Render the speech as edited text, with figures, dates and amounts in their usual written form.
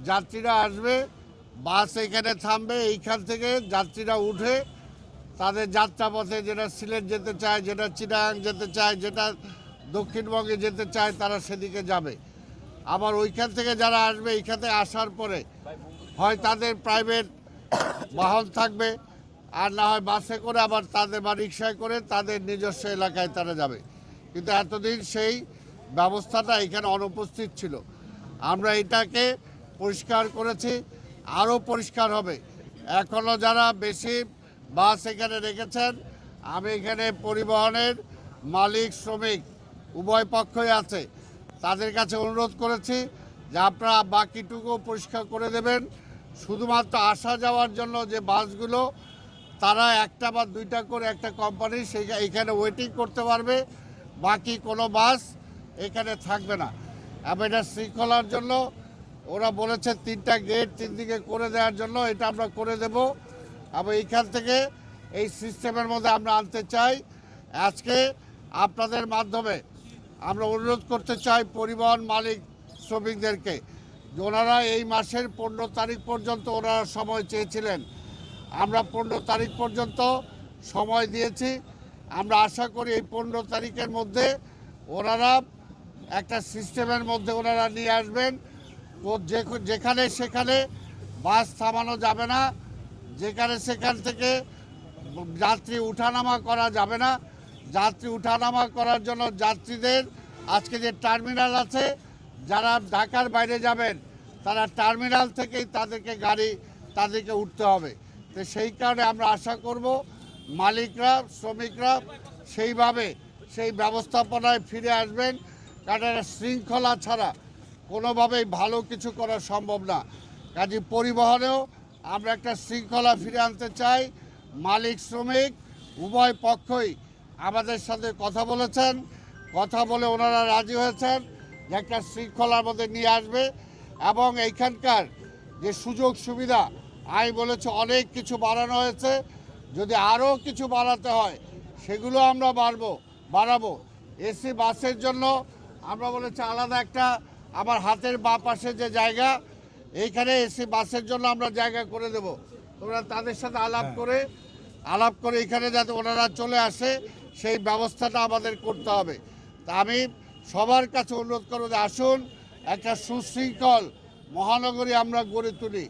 যাত্রীরা আসবে, বাস এখানে থামবে, এইখান থেকে যাত্রীরা উঠে তাদের যাত্রাপথে যেটা সিলেট যেতে চায়, যেটা চিটাগাং যেতে চায়, যেটা দক্ষিণবঙ্গে যেতে চায় তারা সেদিকে যাবে। আবার ওইখান থেকে যারা আসবে এইখানে আসার পরে হয় তাদের প্রাইভেট বাহন থাকবে, আর না হয় বাসে করে আবার তাদের বা রিক্সায় করে তাদের নিজস্ব এলাকায় তারা যাবে। কিন্তু এতদিন সেই ব্যবস্থাটা এখানে অনুপস্থিত ছিল। আমরা এটাকে পরিষ্কার করেছি, আরও পরিষ্কার হবে। এখনও যারা বেশি বাস এখানে রেখেছেন, আমি এখানে পরিবহনের মালিক শ্রমিক উভয় পক্ষই আছে, তাদের কাছে অনুরোধ করেছি যে আপনারা বাকিটুকু পরিষ্কার করে দেবেন। শুধুমাত্র আসা যাওয়ার জন্য যে বাসগুলো, তারা একটা বা দুইটা করে একটা কোম্পানি এইখানে ওয়েটিং করতে পারবে, বাকি কোনো বাস এখানে থাকবে না। এবং এটা শৃঙ্খলার জন্য ওরা বলেছে 3টা গেট 3 দিকে করে দেওয়ার জন্য, এটা আমরা করে দেব। এবং এইখান থেকে এই সিস্টেমের মধ্যে আমরা আনতে চাই। আজকে আপনাদের মাধ্যমে আমরা অনুরোধ করতে চাই পরিবহন মালিক শ্রমিকদেরকে, যে ওনারা এই মাসের 15 তারিখ পর্যন্ত ওনারা সময় চেয়েছিলেন। আমরা 15 তারিখ পর্যন্ত সময় দিয়েছি। আমরা আশা করি এই 15 তারিখের মধ্যে ওনারা একটা সিস্টেমের মধ্যে ওনারা নিয়ে আসবেন। যেখানে সেখানে বাস থামানো যাবে না, যেখানে সেখান থেকে যাত্রী উঠানামা করা যাবে না। যাত্রী উঠানামা করার জন্য যাত্রীদের আজকে যে টার্মিনাল আছে, যারা ঢাকার বাইরে যাবেন তারা টার্মিনাল থেকেই তাদেরকে উঠতে হবে। তো সেই কারণে আমরা আশা করব মালিকরা শ্রমিকরা সেইভাবে সেই ব্যবস্থাপনায় ফিরে আসবেন, কারণ শৃঙ্খলা ছাড়া কোনোভাবেই ভালো কিছু করা সম্ভব না। কাজে পরিবহনেও আমরা একটা শৃঙ্খলা ফিরে আনতে চাই। মালিক শ্রমিক উভয় পক্ষই আমাদের সাথে কথা বলেছেন, কথা বলে ওনারা রাজি হয়েছেন যে একটা শৃঙ্খলার মধ্যে নিয়ে আসবে। এবং এইখানকার যে সুযোগ সুবিধা আমি বলেছি অনেক কিছু বাড়ানো হয়েছে, যদি আরও কিছু বাড়াতে হয় সেগুলো আমরা বাড়াবো। এসি বাসের জন্য আমরা বলেছি আলাদা একটা, আমার হাতের বাঁ পাশে যে জায়গা, এইখানে এসি বাসের জন্য আমরা জায়গা করে দেব। তোমরা তাদের সাথে আলাপ করে এখানে যাতে ওনারা চলে আসে সেই ব্যবস্থাটা আমাদের করতে হবে। তা আমি সবার কাছে অনুরোধ করব যে আসুন একটা সুশৃঙ্খল মহানগরী আমরা গড়ে তুলি।